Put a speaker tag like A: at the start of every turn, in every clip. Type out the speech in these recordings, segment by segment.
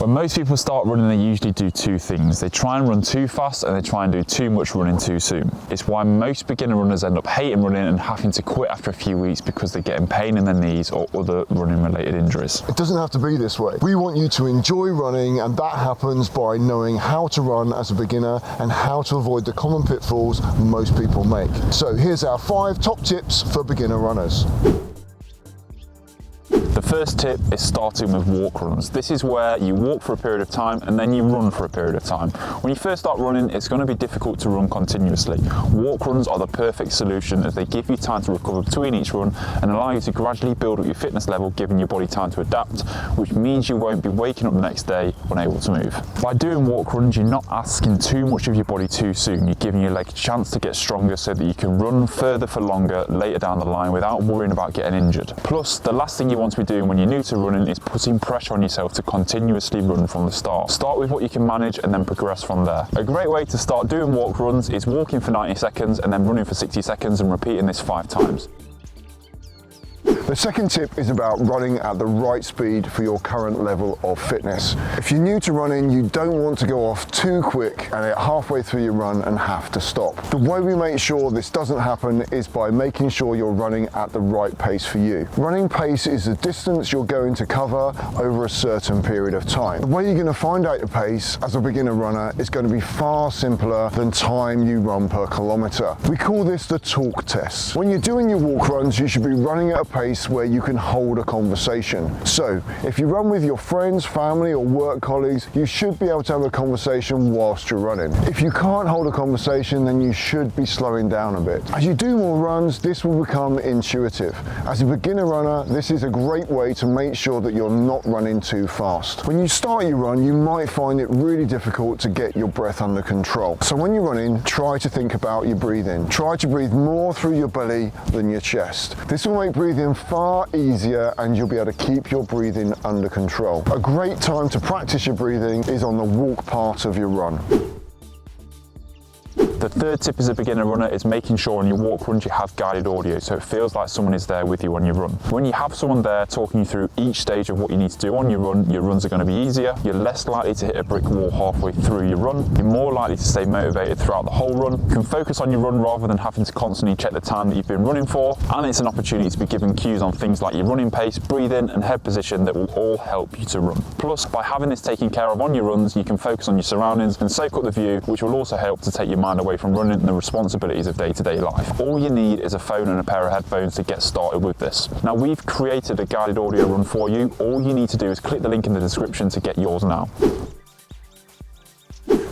A: When most people start running, they usually do two things. They try and run too fast and they try and do too much running too soon. It's why most beginner runners end up hating running and having to quit after a few weeks because they're getting pain in their knees or other running related injuries.
B: It doesn't have to be this way. We want you to enjoy running, and that happens by knowing how to run as a beginner and how to avoid the common pitfalls most people make. So here's our 5 top tips for beginner runners.
A: The first tip is starting with walk runs. This is where you walk for a period of time and then you run for a period of time. When you first start running, it's going to be difficult to run continuously. Walk runs are the perfect solution as they give you time to recover between each run and allow you to gradually build up your fitness level, giving your body time to adapt, which means you won't be waking up the next day unable to move. By doing walk runs, you're not asking too much of your body too soon. You're giving your leg a chance to get stronger so that you can run further for longer later down the line without worrying about getting injured. Plus, the last thing you want to be doing when you're new to running is putting pressure on yourself to continuously run from the start. Start with what you can manage and then progress from there. A great way to start doing walk runs is walking for 90 seconds and then running for 60 seconds and repeating this 5 times.
B: The second tip is about running at the right speed for your current level of fitness. If you're new to running, you don't want to go off too quick and get halfway through your run and have to stop. The way we make sure this doesn't happen is by making sure you're running at the right pace for you. Running pace is the distance you're going to cover over a certain period of time. The way you're going to find out your pace as a beginner runner is going to be far simpler than time you run per kilometre. We call this the talk test. When you're doing your walk runs, you should be running at a pace where you can hold a conversation. So if you run with your friends, family or work colleagues, you should be able to have a conversation whilst you're running. If you can't hold a conversation, then you should be slowing down a bit. As you do more runs, this will become intuitive. As a beginner runner, this is a great way to make sure that you're not running too fast. When you start your run, you might find it really difficult to get your breath under control. So when you're running, try to think about your breathing. Try to breathe more through your belly than your chest. This will make breathing far easier and you'll be able to keep your breathing under control. A great time to practice your breathing is on the walk part of your run.
A: The third tip as a beginner runner is making sure on your walk runs you have guided audio so it feels like someone is there with you on your run. When you have someone there talking you through each stage of what you need to do on your runs are going to be easier, you're less likely to hit a brick wall halfway through your run, you're more likely to stay motivated throughout the whole run, you can focus on your run rather than having to constantly check the time that you've been running for, and it's an opportunity to be given cues on things like your running pace, breathing and head position that will all help you to run. Plus, by having this taken care of on your runs, you can focus on your surroundings and soak up the view, which will also help to take your mind away from running and the responsibilities of day-to-day life. All you need is a phone and a pair of headphones to get started with this. Now, we've created a guided audio run for you. All you need to do is click the link in the description to get yours now.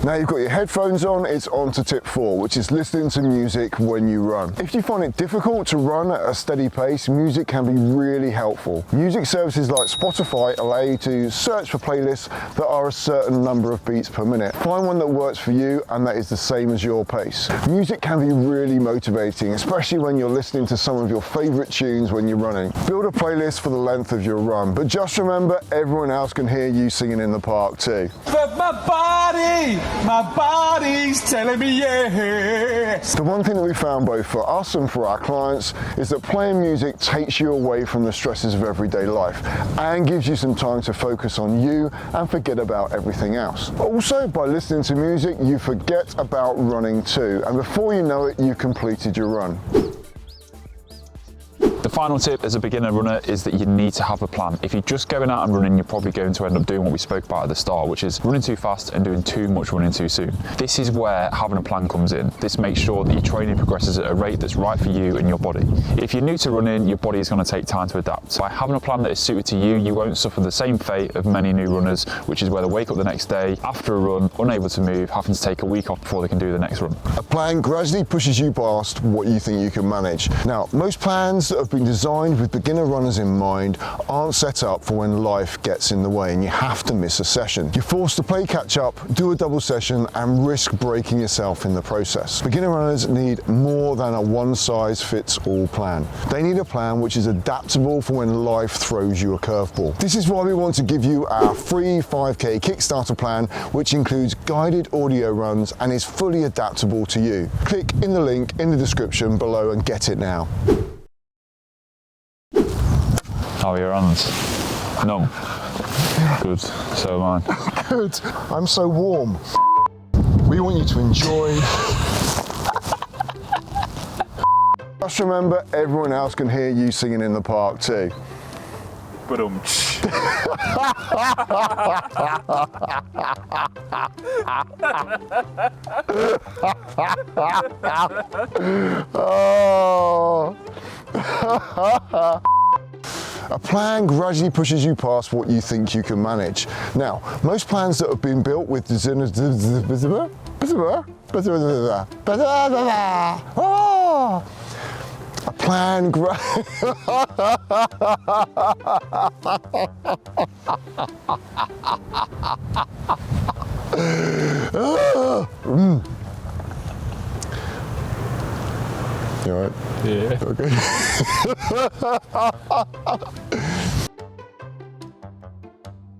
B: Now you've got your headphones on, it's on to tip 4, which is listening to music when you run. If you find it difficult to run at a steady pace, music can be really helpful. Music services like Spotify allow you to search for playlists that are a certain number of beats per minute. Find one that works for you and that is the same as your pace. Music can be really motivating, especially when you're listening to some of your favourite tunes when you're running. Build a playlist for the length of your run, but just remember everyone else can hear you singing in the park too.
C: But my body's telling me yes.
B: The one thing that we found both for us and for our clients is that playing music takes you away from the stresses of everyday life and gives you some time to focus on you and forget about everything else. Also, by listening to music, you forget about running too, and before you know it, you've completed your run.
A: The final tip as a beginner runner is that you need to have a plan. If you're just going out and running, you're probably going to end up doing what we spoke about at the start, which is running too fast and doing too much running too soon. This is where having a plan comes in. This makes sure that your training progresses at a rate that's right for you and your body. If you're new to running, your body is going to take time to adapt. By having a plan that is suited to you, you won't suffer the same fate of many new runners, which is where they wake up the next day after a run, unable to move, having to take a week off before they can do the next run.
B: A plan gradually pushes you past what you think you can manage. Now, most plans that have been designed with beginner runners in mind aren't set up for when life gets in the way and you have to miss a session. You're forced to play catch up, do a double session and risk breaking yourself in the process. Beginner runners need more than a one-size-fits-all plan. They need a plan which is adaptable for when life throws you a curveball. This is why we want to give you our free 5K Kickstarter plan, which includes guided audio runs and is fully adaptable to you. Click in the link in the description below and get it now.
A: How are your runs? No. Good, so am I.
B: Good. I'm so warm. We want you to enjoy. Just remember, everyone else can hear you singing in the park too.
A: But
B: Oh. A plan gradually pushes you past what you think you can manage. Now, most plans that have been built with a plan You alright?
A: yeah.
B: Okay.